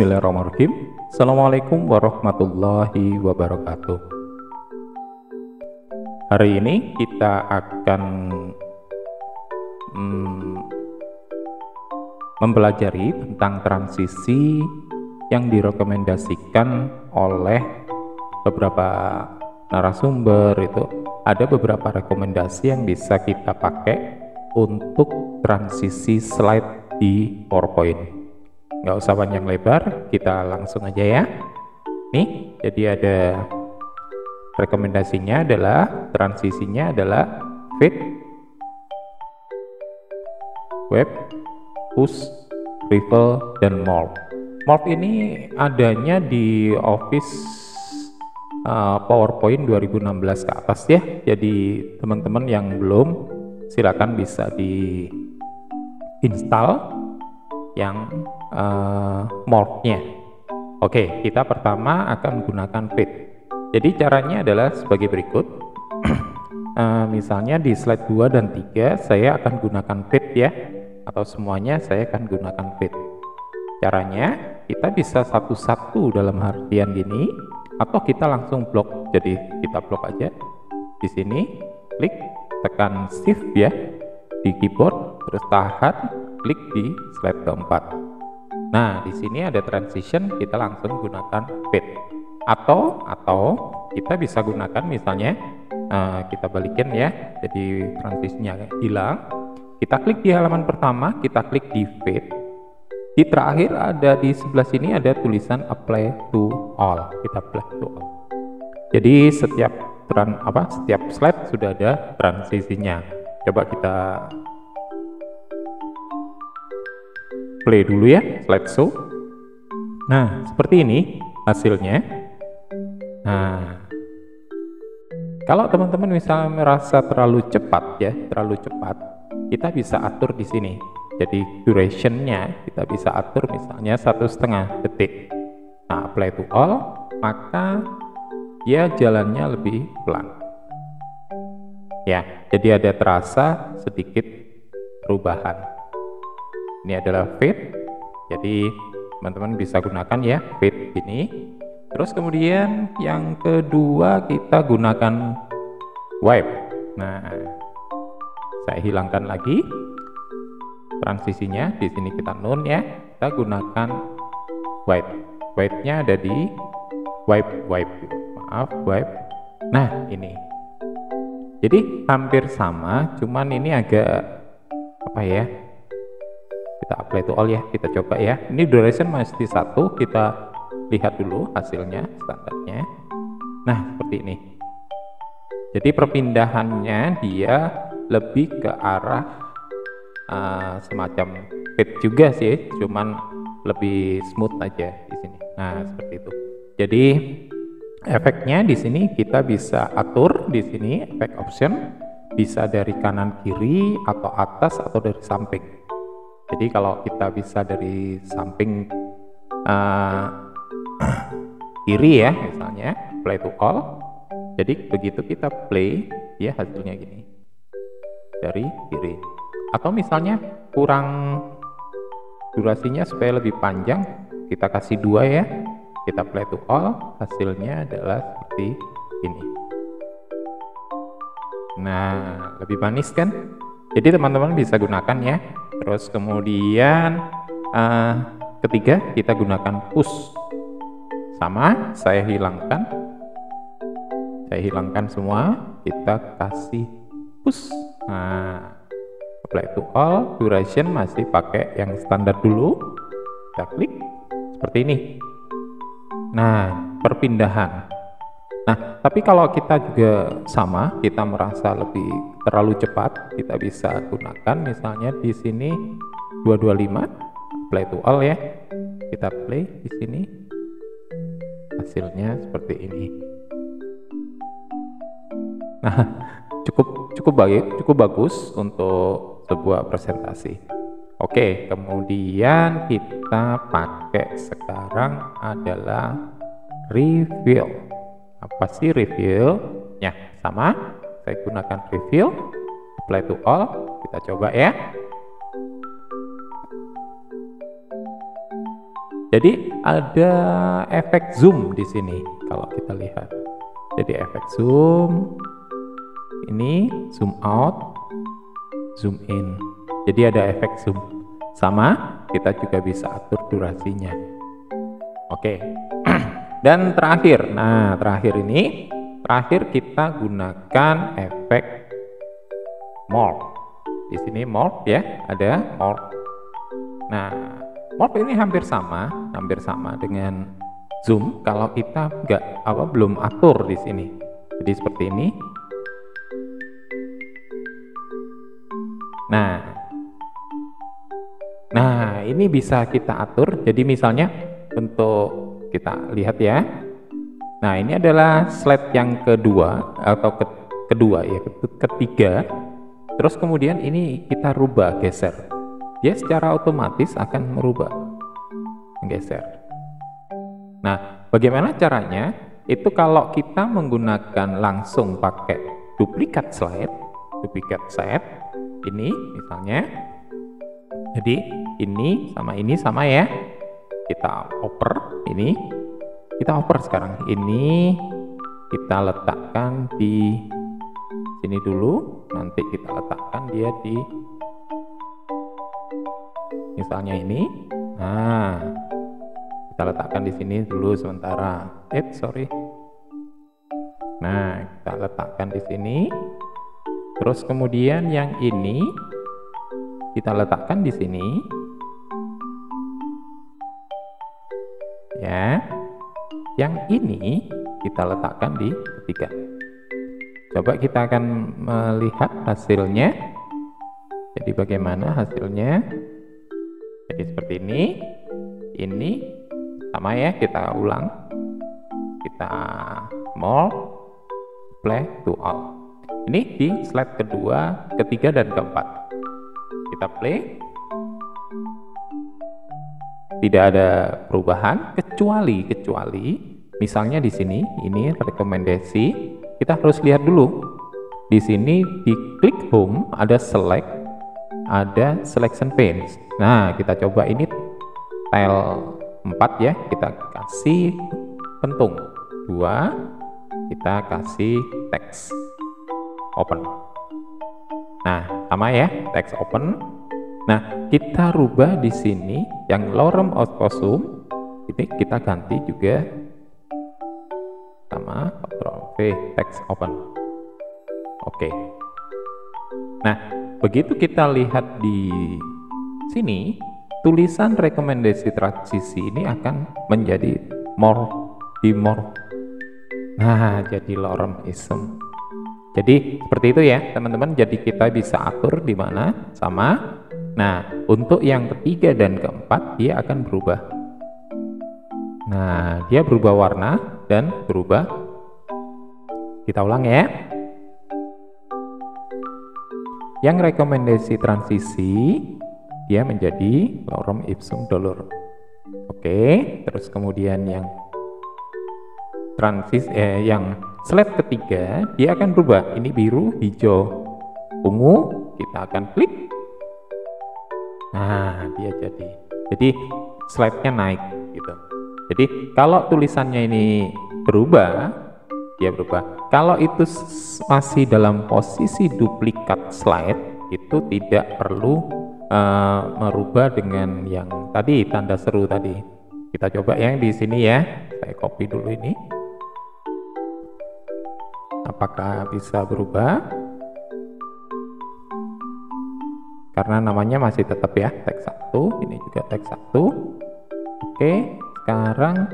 Bismillahirrahmanirrahim. Assalamualaikum warahmatullahi wabarakatuh. Hari ini kita akan mempelajari tentang transisi yang direkomendasikan oleh beberapa narasumber. Itu ada beberapa rekomendasi yang bisa kita pakai untuk transisi slide di PowerPoint. Nggak usah panjang lebar, kita langsung aja ya. Nih, jadi ada rekomendasinya adalah transisinya adalah fit, web, push, refill, dan morph. Morph ini adanya di Office PowerPoint 2016 ke atas ya. Jadi teman-teman yang belum, silakan bisa di install yang morphnya. Oke, kita pertama akan gunakan fit. Jadi caranya adalah sebagai berikut. Misalnya di slide 2 dan 3 saya akan gunakan fit ya, atau semuanya saya akan gunakan fit. Caranya kita bisa satu-satu dalam artian gini, atau kita langsung blok. Jadi kita blok aja di sini, klik, tekan shift ya di keyboard, terus tahan, klik di slide keempat. Nah, di sini ada transition, kita langsung gunakan fit. Atau kita bisa gunakan misalnya kita balikin ya, jadi transisinya hilang. Kita klik di halaman pertama, kita klik di fit. Di terakhir ada di sebelah sini ada tulisan apply to all. Kita apply to all. Jadi setiap slide sudah ada transisinya. Coba kita play dulu ya, slideshow. Nah, seperti ini hasilnya. Nah, kalau teman-teman misalnya merasa terlalu cepat ya, kita bisa atur di sini. Jadi durationnya kita bisa atur misalnya 1,5 detik. Nah, apply to all, maka dia jalannya lebih pelan. Ya, jadi ada terasa sedikit perubahan. Ini adalah fit, jadi teman-teman bisa gunakan ya fit ini. Terus kemudian yang kedua kita gunakan wipe. Nah, saya hilangkan lagi transisinya. Di sini kita none ya. Kita gunakan wipe. Wipe-nya ada di wipe. Nah, ini. Jadi hampir sama, cuman ini agak apa ya? Kita apply to all ya, kita coba ya. Ini duration masih 1, kita lihat dulu hasilnya standarnya. Nah, seperti ini. Jadi perpindahannya dia lebih ke arah semacam fit juga sih, cuman lebih smooth aja di sini. Nah, seperti itu. Jadi efeknya di sini kita bisa atur di sini efek option, bisa dari kanan kiri atau atas atau dari samping. Jadi kalau kita bisa dari samping kiri ya, misalnya play to all. Jadi begitu kita play, ya hasilnya gini dari kiri. Atau misalnya kurang durasinya supaya lebih panjang, kita kasih 2 ya. Kita play to all, hasilnya adalah seperti ini. Nah, lebih manis kan? Jadi teman-teman bisa gunakan ya. Terus kemudian ketiga kita gunakan push. Sama, saya hilangkan semua, kita kasih push. Nah, apply to all, duration masih pakai yang standar dulu. Kita klik seperti ini. Nah, perpindahan. Nah, tapi kalau kita juga sama, kita merasa lebih terlalu cepat, kita bisa gunakan misalnya di sini 225, play to all ya. Kita play di sini. Hasilnya seperti ini. Nah, cukup bagus untuk sebuah presentasi. Oke, kemudian kita pakai sekarang adalah reveal. Apa sih reveal? Ya, sama. Saya gunakan reveal, apply to all. Kita coba ya. Jadi ada efek zoom di sini kalau kita lihat. Jadi efek zoom, ini zoom out, zoom in. Jadi ada efek zoom. Sama, kita juga bisa atur durasinya. Oke. Dan terakhir, nah terakhir kita gunakan efek morph. Di sini morph ya, ada morph. Nah, morph ini hampir sama dengan zoom kalau kita belum atur di sini. Jadi seperti ini. Nah, ini bisa kita atur. Jadi misalnya untuk kita lihat ya. Nah, ini adalah slide yang kedua atau ketiga. Terus kemudian ini kita rubah, geser. Dia secara otomatis akan merubah, menggeser. Nah, bagaimana caranya? Itu kalau kita menggunakan langsung pakai duplikat slide, ini misalnya. Jadi ini sama ya. Kita oper ini, kita oper sekarang. Ini kita letakkan di sini dulu, nanti kita letakkan dia di misalnya ini. Nah, kita letakkan di sini dulu sementara. Nah, kita letakkan di sini. Terus kemudian yang ini kita letakkan di sini. Ya. Yang ini kita letakkan di ketiga. Coba kita akan melihat hasilnya. Jadi bagaimana hasilnya? Jadi seperti ini. Ini sama ya, kita ulang. Kita morph, play to all. Ini di slide kedua, ketiga, dan keempat. Kita play. Tidak ada perubahan kecuali misalnya di sini ini rekomendasi. Kita harus lihat dulu. Di sini di klik home ada select, ada selection panes. Nah, kita coba ini tile 4 ya, kita kasih pentung 2, kita kasih text open. Nah, sama ya, text open. Nah, kita rubah di sini yang lorem outposum ini kita ganti juga sama Ctrl V, text open. Oke. Nah, begitu kita lihat di sini, tulisan rekomendasi transisi ini akan menjadi morph. Nah, jadi lorem issum. Jadi seperti itu ya, teman-teman. Jadi kita bisa atur di mana sama. Nah, untuk yang ketiga dan keempat dia akan berubah. Nah, dia berubah warna dan berubah. Kita ulang ya. Yang rekomendasi transisi dia menjadi lorem ipsum dolor. Oke, terus kemudian yang yang slide ketiga dia akan berubah. Ini biru, hijau, ungu. Kita akan klik. Nah, dia jadi slide-nya naik gitu. Jadi kalau tulisannya ini berubah, dia berubah. Kalau itu masih dalam posisi duplikat slide, itu tidak perlu merubah dengan yang tadi tanda seru tadi. Kita coba yang di sini ya. Saya copy dulu ini. Apakah bisa berubah? Karena namanya masih tetap ya, teks 1, ini juga teks 1. Oke, sekarang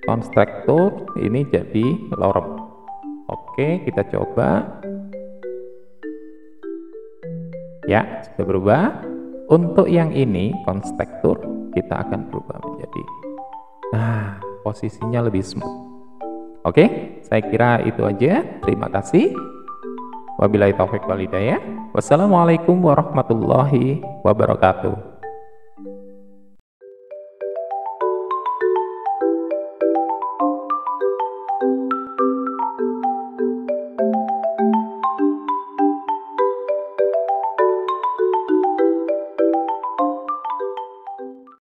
constructor ini jadi lorem. Oke, kita coba. Ya, sudah berubah. Untuk yang ini, constructor, kita akan berubah menjadi, nah, posisinya lebih smooth. Oke, saya kira itu aja. Terima kasih. Wabillahi taufiq wal hidayah. Wassalamualaikum warahmatullahi wabarakatuh.